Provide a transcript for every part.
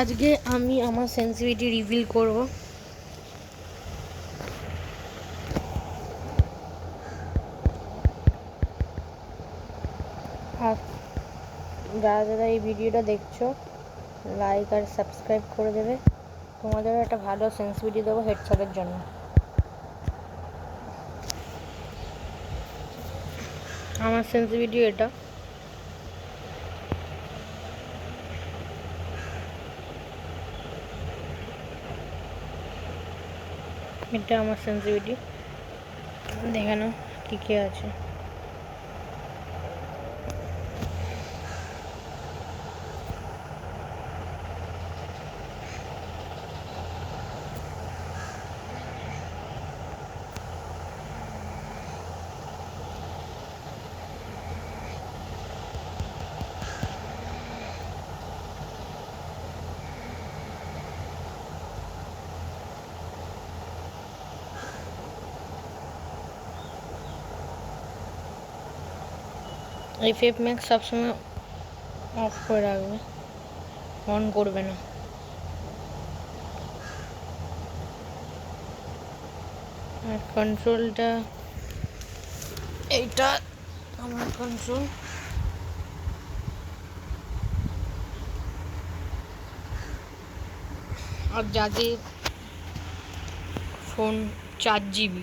আজকে আমি আমার সেন্সিটিভিটি রিভিল করব। আর যারা যারা এই ভিডিওটা দেখছো লাইক আর সাবস্ক্রাইব করে দেবে। তোমাদেরও একটা ভালো সেন্সিটিভিটি দেবো হেডশটের জন্য। আমার সেন্সিটিভিটি এটা। এটা আমার সেন্সিটিভিটি, দেখে নাও কী কী আছে। এফএফ ম্যাক্স সবসময় অফ করে রাখবে, অন করবে না। আর কন্ট্রোলটা এইটা আমার কন্ট্রোল। আর যাদের phone 4GB,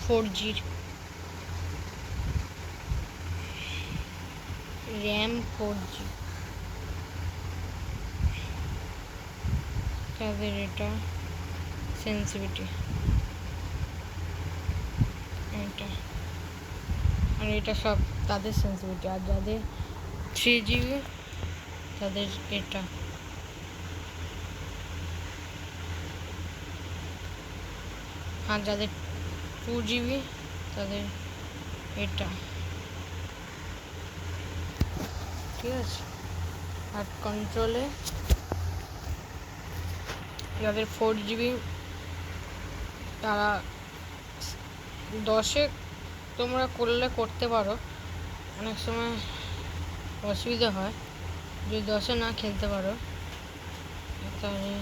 4G RAM, 4G, তাদের এটা সেন্সিটিভিটি এটা। আর এটা সব তাদের সেন্সিটিভিটি। আর যাদের 3GB তাদের এটা। আর যাদের 2GB তাদের এটা, ঠিক আছে। আর কন্ট্রোলে যাদের 4GB তারা 10-এ তোমরা করতে পারো। অনেক সময় অসুবিধা হয় যদি 10-এ না খেলতে পারো, তাহলে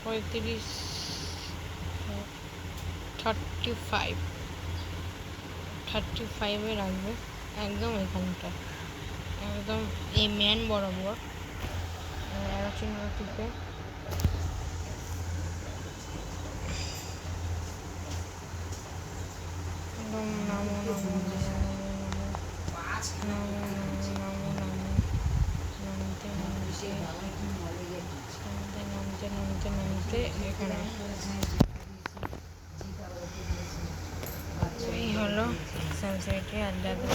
35-এ রাখবে, একদম এখানটা, একদম এই ম্যান বরাবর চিহ্নটিতে। একদম নামো নামো নামতে এখানে। এই হলো সেন্সিটিভিটি। আর যাদের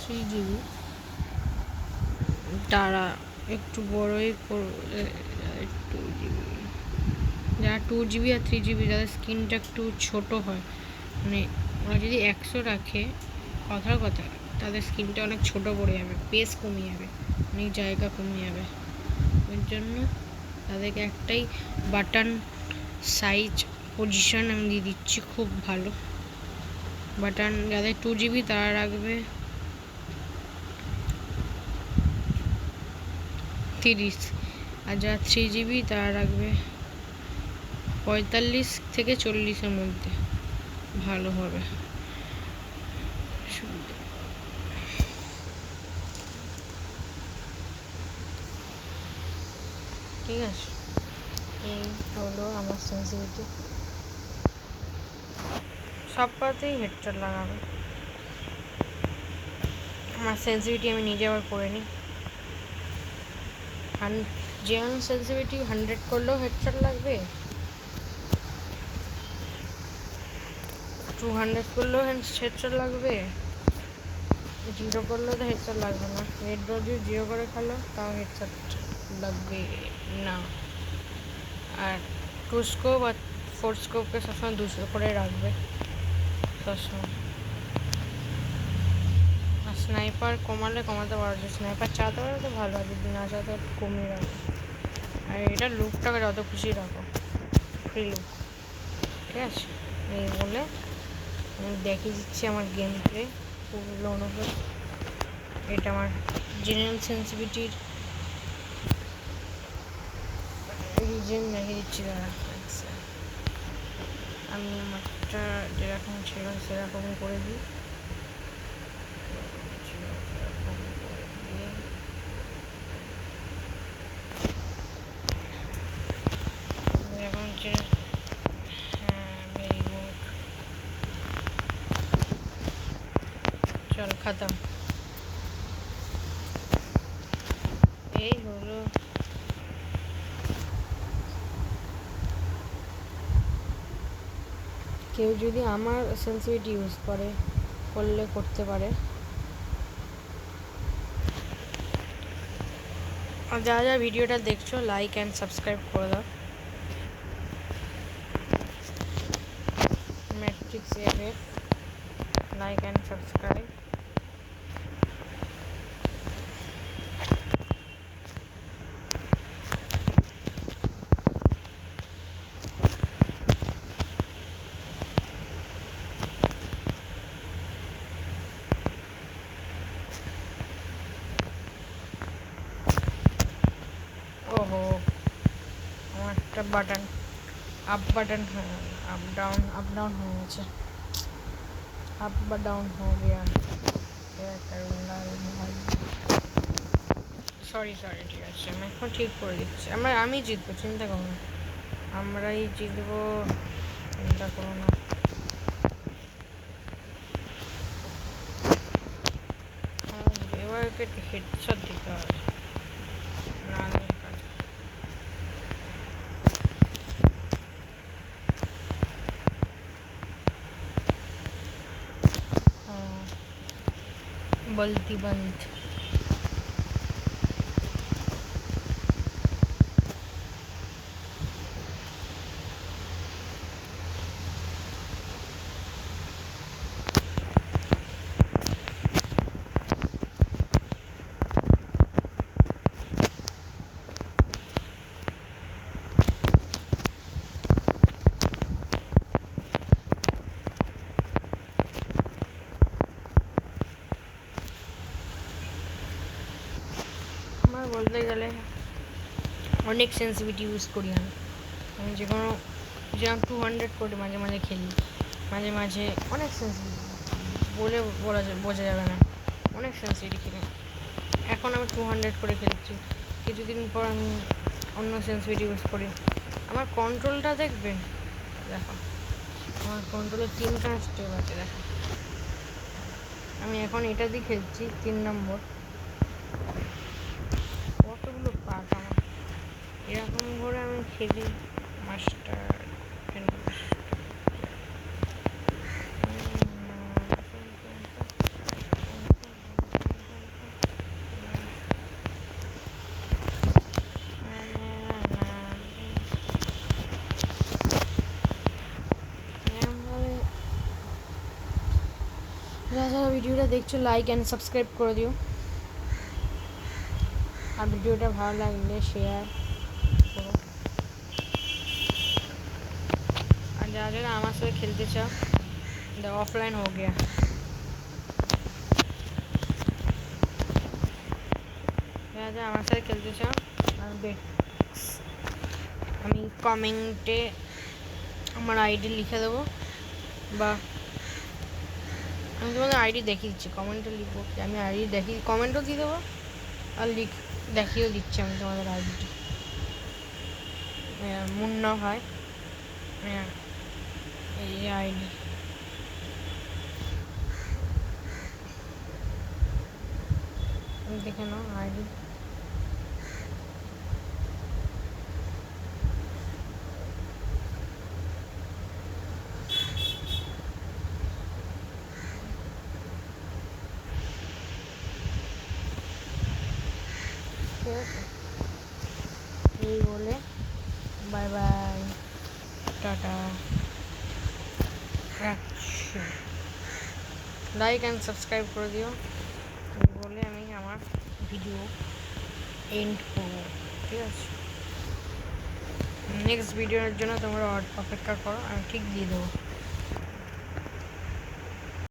3GB তারা একটু বড়ই করবে। 2GB, যারা 2GB আর 3GB যাদের স্ক্রিনটা একটু ছোট হয়, মানে ওরা যদি 100 রাখে, কথার কথা তাদের স্ক্রিনটা অনেক ছোট পড়ে যাবে, পেস কমে যাবে, অনেক জায়গা কমে যাবে। ওই জন্য তাদেরকে একটাই বাটন সাইজ পজিশন আমি দিয়ে দিচ্ছি, খুব ভালো বাটন। যাদের 2GB তারা রাখবে 30, আর যারা 3GB তারা রাখবে 45 থেকে 40-এর মধ্যে, ভালো হবে। ঠিক আছে, এই হলো আমার সেন্সিটিভিটি। সব পাতেই হেডশট লাগাবে। আমার সেন্সিটিভিটি আমি নিজে আবার করে নিই। যেমন সেন্সিটিভিটি 100 করলেও হেডশট লাগবে, 200 করলেও হেডশট লাগবে, 0 করলেও তো হেডশট লাগবে না। রেড ডট দিয়ে 0 করে খেলো তাও হেডশট লাগবে না। আর 2 স্কোপ আর 4 স্কোপকে সবসময় 200 করে রাখবে সবসময়। আর স্নাইপার কমাতে পারো, যে স্নাইপার চালাতে পারো তো ভালো, আর যদি না চালাতে কমিয়ে রাখবে। আর এটা লুকটাকে যত খুশি রাখো, ফ্রি লুক, ঠিক আছে। এই বলে আমি দেখিয়ে দিচ্ছি আমার গেম প্লে পুরো অনুভব। এটা আমার জেনারেল সেন্সিটিভিটির রিজন দেখিয়ে দিচ্ছি। দাঁড়া, আমি আমারটা যেরকম ছিল সেরকম করে দিই। এখন যে হ্যাঁ, ভেরি গুড, চল খতম। এই হলো কেউ যদি আমার সেন্সিটিভিটি ইউজ করলে করতে পারে। আর যারা যারা ভিডিওটা দেখছো লাইক অ্যান্ড সাবস্ক্রাইব করে দাও। Matrix F, like and subscribe. ওহো, আমার একটা বাটন আপ डाउन हो गया, अप বা डाउन हो गया, क्या करूँगा भाई। সরি, ঠিক আছে, আমি এখন ঠিক করে দিচ্ছি। আমি জিতবো, চিন্তা করো না, আমরাই জিতবো, চিন্তা করো না। এবার ওকে হেডশট দিতে হবে, না বলতি বন্ধ। আমার বলতে গেলে অনেক সেন্সিটিভিটি ইউজ করি আমি যে কোনো, যেরকম 200 করে মাঝে মাঝে খেলি, মাঝে মাঝে অনেক সেন্সিটিভ বোঝা যাবে না, অনেক সেন্সিটিভ খেলি। এখন আমি 200 করে খেলছি, কিছুদিন পর আমি অন্য সেন্সিটিভিটি ইউজ করি। আমার কন্ট্রোলটা দেখবে, দেখো আমার কন্ট্রোলের 3টা স্টেপ আছে, দেখো আমি এখন এটা দিয়ে খেলছি 3 নম্বর। কতগুলো পার্ট আমার, এরকম করে আমি খেলি মাস্টার। যারা ভিডিওটা দেখছো লাইক অ্যান্ড সাবস্ক্রাইব করে দিও, আর ভিডিওটা ভালো লাগলে শেয়ার করো। আর যারা যারা আমার সাথে খেলতে চাও, অফলাইন हो गया, যারা যারা আমার সাথে খেলতে চাও আমি কমেন্টে আমার আইডি লিখে দেবো, বা আমি তোমাদের আইডি দেখিয়ে দিচ্ছি, কমেন্টে লিখবো, আমি আইডি কমেন্টও দিয়ে দেবো, আর দেখিয়েও দিচ্ছি আমি তোমাদের আইডিটি। মুন্না ভাই এই আইডি, দেখে নাও আইডি। ঠিক আছে, এই বলে বাই বাই, টাটা, রাখছি। লাইক অ্যান্ড সাবস্ক্রাইব করে দিও, এই বলে আমি আমার ভিডিও এন্ড করবো, ঠিক আছে। নেক্সট ভিডিওর জন্য তোমরা অপেক্ষা করো, আমি ঠিক দিয়ে দেবো।